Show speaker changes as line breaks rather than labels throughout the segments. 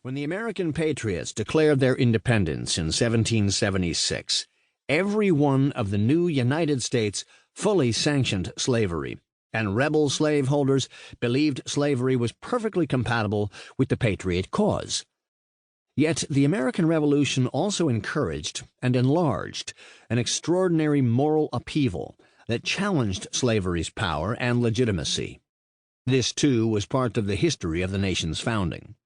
When the American patriots declared their independence in 1776, every one of the new United States fully sanctioned slavery, and rebel slaveholders believed slavery was perfectly compatible with the patriot cause. Yet the American Revolution also encouraged and enlarged an extraordinary moral upheaval that challenged slavery's power and legitimacy. This, too, was part of the history of the nation's founding.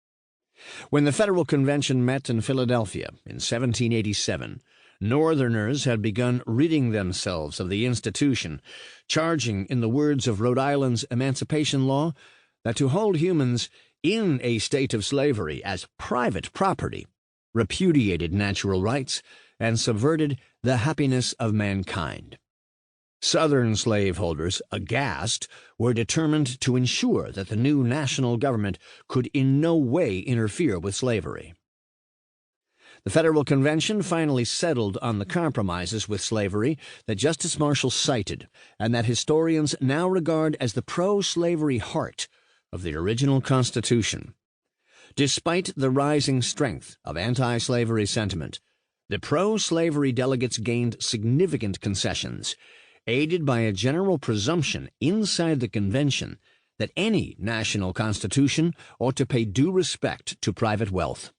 When the Federal Convention met in Philadelphia in 1787, Northerners had begun ridding themselves of the institution, charging, in the words of Rhode Island's Emancipation law, that to hold humans in a state of slavery as private property repudiated natural rights and subverted the happiness of mankind. Southern slaveholders, aghast, were determined to ensure that the new national government could in no way interfere with slavery. The Federal Convention finally settled on the compromises with slavery that Justice Marshall cited and that historians now regard as the pro-slavery heart of the original Constitution. Despite the rising strength of anti-slavery sentiment, the pro-slavery delegates gained significant concessions, aided by a general presumption inside the convention that any national constitution ought to pay due respect to private wealth.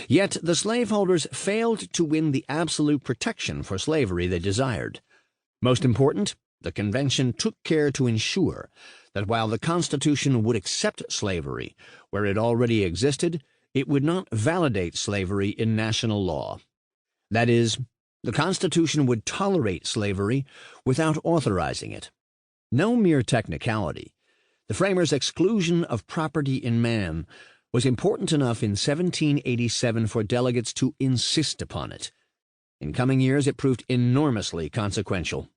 Yet the slaveholders failed to win the absolute protection for slavery they desired. Most important, the convention took care to ensure that while the Constitution would accept slavery where it already existed, it would not validate slavery in national law. That is, the Constitution would tolerate slavery without authorizing it. No mere technicality. The framers' exclusion of property in man was important enough in 1787 for delegates to insist upon it. In coming years, it proved enormously consequential.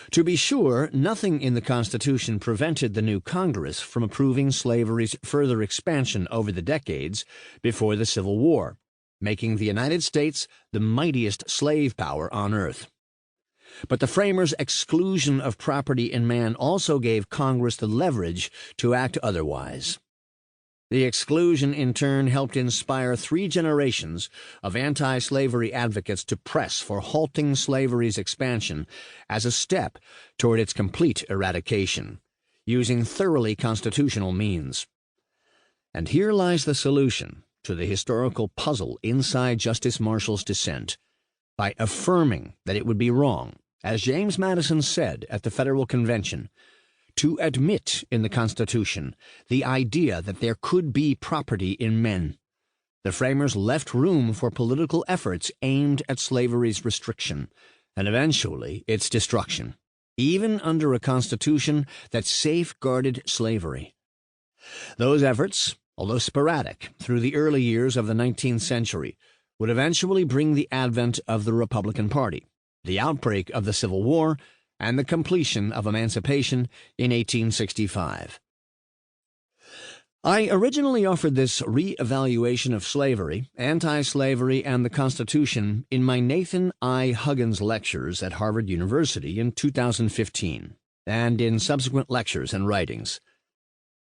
To be sure, nothing in the Constitution prevented the new Congress from approving slavery's further expansion over the decades before the Civil War, making the United States the mightiest slave power on earth. But the framers' exclusion of property in man also gave Congress the leverage to act otherwise. The exclusion, in turn, helped inspire 3 generations of anti-slavery advocates to press for halting slavery's expansion as a step toward its complete eradication, using thoroughly constitutional means. And here lies the solution to the historical puzzle inside Justice Marshall's dissent, by affirming that it would be wrong, as James Madison said at the Federal Convention, to admit in the Constitution the idea that there could be property in men. The framers left room for political efforts aimed at slavery's restriction, and eventually its destruction, even under a Constitution that safeguarded slavery. Those efforts, although sporadic through the early years of the 19th century, would eventually bring the advent of the Republican Party, the outbreak of the Civil War, and the completion of Emancipation in 1865. I originally offered this re-evaluation of slavery, anti-slavery, and the Constitution in my Nathan I. Huggins lectures at Harvard University in 2015, and in subsequent lectures and writings.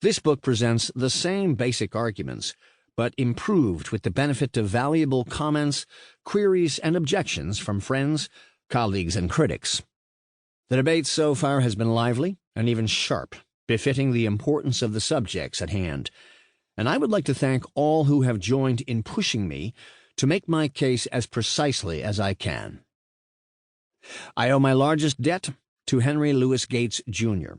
This book presents the same basic arguments, but improved with the benefit of valuable comments, queries, and objections from friends, colleagues, and critics. The debate so far has been lively and even sharp, befitting the importance of the subjects at hand, and I would like to thank all who have joined in pushing me to make my case as precisely as I can. I owe my largest debt to Henry Louis Gates, Jr.,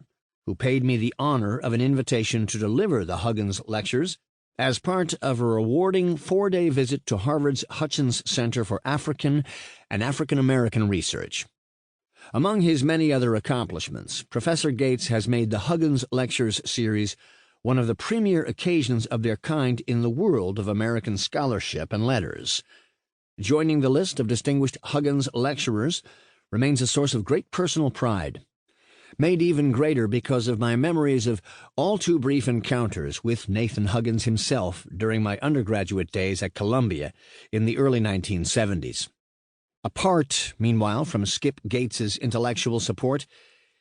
who paid me the honor of an invitation to deliver the Huggins lectures as part of a rewarding 4-day visit to Harvard's Hutchins Center for African and African American Research. Among his many other accomplishments, Professor Gates has made the Huggins Lectures series one of the premier occasions of their kind in the world of American scholarship and letters. Joining the list of distinguished Huggins lecturers remains a source of great personal pride, made even greater because of my memories of all too brief encounters with Nathan Huggins himself during my undergraduate days at Columbia in the early 1970s. Apart, meanwhile, from Skip Gates's intellectual support,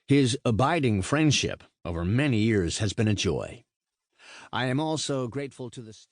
his abiding friendship over many years has been a joy. I am also grateful to the